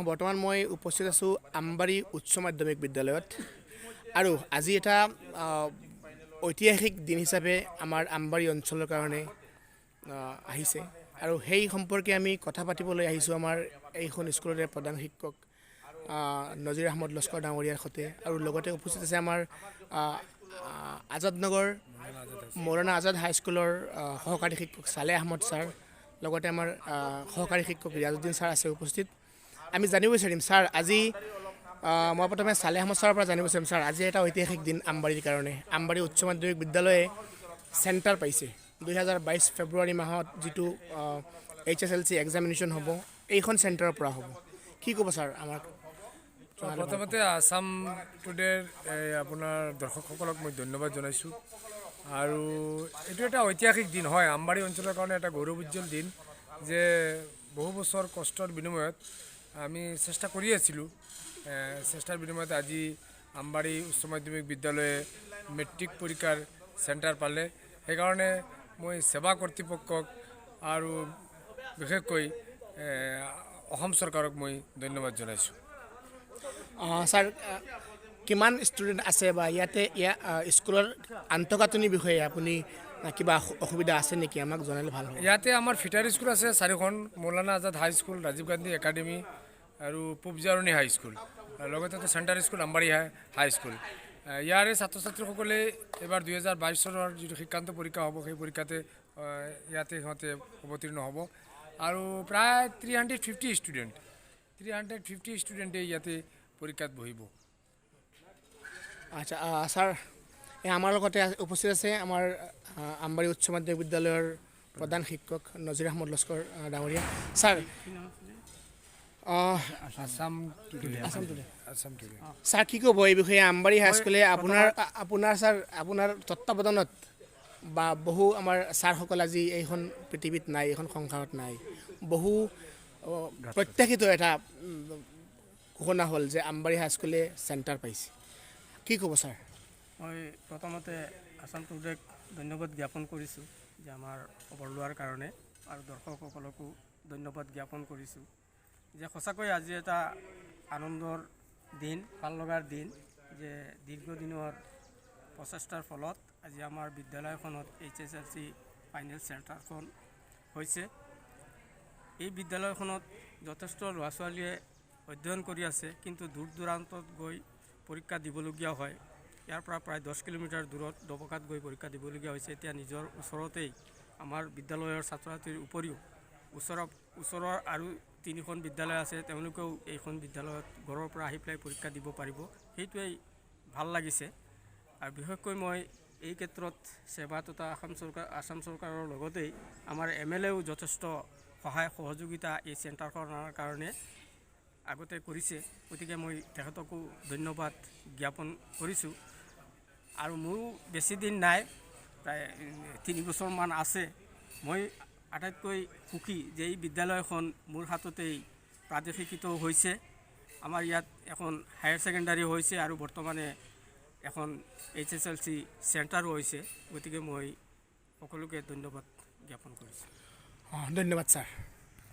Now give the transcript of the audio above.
বৰ্তমান মই উপস্থিত আছোঁ আমবাৰী উচ্চ মাধ্যমিক বিদ্যালয়ত আৰু আজি এটা ঐতিহাসিক দিন হিচাপে আমাৰ আমবাৰী অঞ্চলৰ কাৰণে আহিছে আৰু সেই সম্পৰ্কে আমি কথা পাতিবলৈ আহিছোঁ আমাৰ এইখন স্কুলৰে প্ৰধান শিক্ষক নজিৰ আহমদ লস্কৰ ডাঙৰীয়াৰ সৈতে আৰু লগতে উপস্থিত আছে আমাৰ আজাদনগৰ মৌলানা আজাদ হাইস্কুলৰ সহকাৰী শিক্ষক ছালেহ আহমদ ছাৰ লগতে আমাৰ সহকাৰী শিক্ষক ৰিয়াজুদ্দিন ছাৰ আছে উপস্থিত। আমি জানিব বিচাৰিম ছাৰ আজি মই প্ৰথমে ছালেহ আহমদ ছাৰৰ পৰা জানিব বিচাৰিম ছাৰ আজি এটা ঐতিহাসিক দিন আমবাৰীৰ কাৰণে। আমবাৰী উচ্চ মাধ্যমিক বিদ্যালয়ে চেণ্টাৰ পাইছে 2022 ফেব্ৰুৱাৰী মাহত যিটো HSLC এক্সামিনেশ্যন হ'ব এইখন চেণ্টাৰৰ পৰা হ'ব, কি ক'ব ছাৰ আমাক? প্ৰথমতে আছাম টুডেৰ আপোনাৰ দৰ্শকসকলক মই ধন্যবাদ জনাইছোঁ আৰু এইটো এটা ঐতিহাসিক দিন হয় আমবাৰী অঞ্চলৰ কাৰণে এটা গৌৰৱোজ্জ্বল দিন যে বহু বছৰ কষ্টৰ বিনিময়ত আমি চেষ্টা কৰি আছিলোঁ, চেষ্টাৰ বিনিময়ত আজি আমবাৰী উচ্চ মাধ্যমিক বিদ্যালয়ে মেট্ৰিক পৰীক্ষাৰ চেণ্টাৰ পালে। সেইকাৰণে মই সেৱা কৰ্তৃপক্ষক আৰু বিশেষকৈ অসম চৰকাৰক মই ধন্যবাদ জনাইছোঁ। ছাৰ কিমান ষ্টুডেণ্ট আছে বা ইয়াতে স্কুলৰ আন্তঃগাঁথনিৰ বিষয়ে আপুনি কিবা অসুবিধা আছে নেকি আমাক জনালে ভাল হ'ব। ইয়াতে আমাৰ ফিটাৰ স্কুল আছে 4খন, মৌলানা আজাদ হাইস্কুল, ৰাজীৱ গান্ধী একাডেমি আৰু পূবজাৰণী হাইস্কুল, লগতে চেণ্টাৰ স্কুল আমবাৰী হাইস্কুল। ইয়াৰে ছাত্ৰ ছাত্ৰীসকলে এইবাৰ 2022 চনৰ যিটো শিক্ষান্ত পৰীক্ষা হ'ব সেই পৰীক্ষাতে ইয়াতে সিহঁতে অৱতীৰ্ণ হ'ব আৰু প্ৰায় 350 ষ্টুডেণ্টে ইয়াতে পৰীক্ষাত বহিব। আচ্ছা ছাৰ আমাৰ লগতে উপস্থিত আছে আমাৰ আমবাৰী উচ্চ মাধ্যমিক বিদ্যালয়ৰ প্ৰধান শিক্ষক নজিৰ আহমদ লস্কৰ ডাঙৰীয়া। ছাৰ ছাৰ কি ক'ব এই বিষয়ে? আমবাৰী হাইস্কুলে আপোনাৰ তত্বাৱধানত বা বহু আমাৰ ছাৰসকল আজি এইখন পৃথিৱীত নাই, এইখন সংসাৰত নাই, বহু প্ৰত্যাশিত এটা ঘোষণা হ'ল যে আমবাৰী হাইস্কুলে চেণ্টাৰ পাইছে, কি ক'ব ছাৰ? মই প্ৰথমতে আছাম টুডেক ধন্যবাদ জ্ঞাপন কৰিছোঁ যে আমাৰ খবৰ লোৱাৰ কাৰণে আৰু দৰ্শকসকলকো ধন্যবাদ জ্ঞাপন কৰিছোঁ যে সঁচাকৈ আজি এটা আনন্দৰ দিন, ভাল লগাৰ দিন যে দীৰ্ঘদিনৰ প্ৰচেষ্টাৰ ফলত আজি আমাৰ বিদ্যালয়খনত HSLC ফাইনেল চেণ্টাৰখন হৈছে। এই বিদ্যালয়খনত যথেষ্ট ল'ৰা ছোৱালীয়ে অধ্যয়ন কৰি আছে, কিন্তু দূৰ দূৰান্তত গৈ পৰীক্ষা দিবলগীয়া হয়। ইয়াৰ পৰা প্ৰায় 10 কিলোমিটাৰ দূৰত ডবকাত গৈ পৰীক্ষা দিবলগীয়া হৈছে। এতিয়া নিজৰ ওচৰতেই আমাৰ বিদ্যালয়ৰ ছাত্ৰ ছাত্ৰীৰ উপৰিও ওচৰৰ আৰু 3খন বিদ্যালয় আছে, তেওঁলোকেও এইখন বিদ্যালয়ত ঘৰৰ পৰা আহি পেলাই পৰীক্ষা দিব পাৰিব। সেইটোৱেই ভাল লাগিছে আৰু বিশেষকৈ মই এই ক্ষেত্ৰত সেৱা তথা আসাম চৰকাৰৰ লগতেই আমাৰ MLAও যথেষ্ট সহায় সহযোগিতা এই চেণ্টাৰখনৰ কাৰণে আগতে কৰিছে, গতিকে মই তেখেতকো ধন্যবাদ জ্ঞাপন কৰিছোঁ। আৰু মোৰো বেছি দিন নাই, প্ৰায় 3 বছৰমান আছে। মই আটাইতকৈ সুখী যে এই বিদ্যালয়খন মোৰ হাততেই প্ৰাদেশিকৃত হৈছে। আমাৰ ইয়াত এখন হায়াৰ ছেকেণ্ডাৰী হৈছে আৰু বৰ্তমানে এখন HSLC চেণ্টাৰো হৈছে, গতিকে মই সকলোকে ধন্যবাদ জ্ঞাপন কৰিছোঁ। ধন্যবাদ ছাৰ।